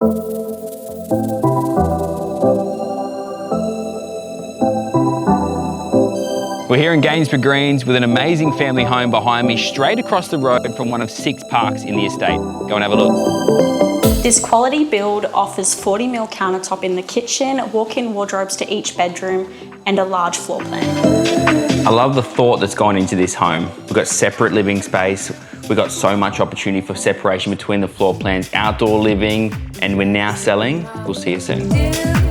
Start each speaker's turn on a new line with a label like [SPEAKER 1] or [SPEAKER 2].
[SPEAKER 1] We're here in Gainsborough Greens with an amazing family home behind me, straight across the road from one of 6 parks in the estate. Go and have a look.
[SPEAKER 2] This quality build offers 40mm countertop in the kitchen, walk-in wardrobes to each bedroom, and a large floor plan.
[SPEAKER 1] I love the thought that's gone into this home. We've got separate living space. We've got so much opportunity for separation between the floor plans, outdoor living, and we're now selling. We'll see you soon.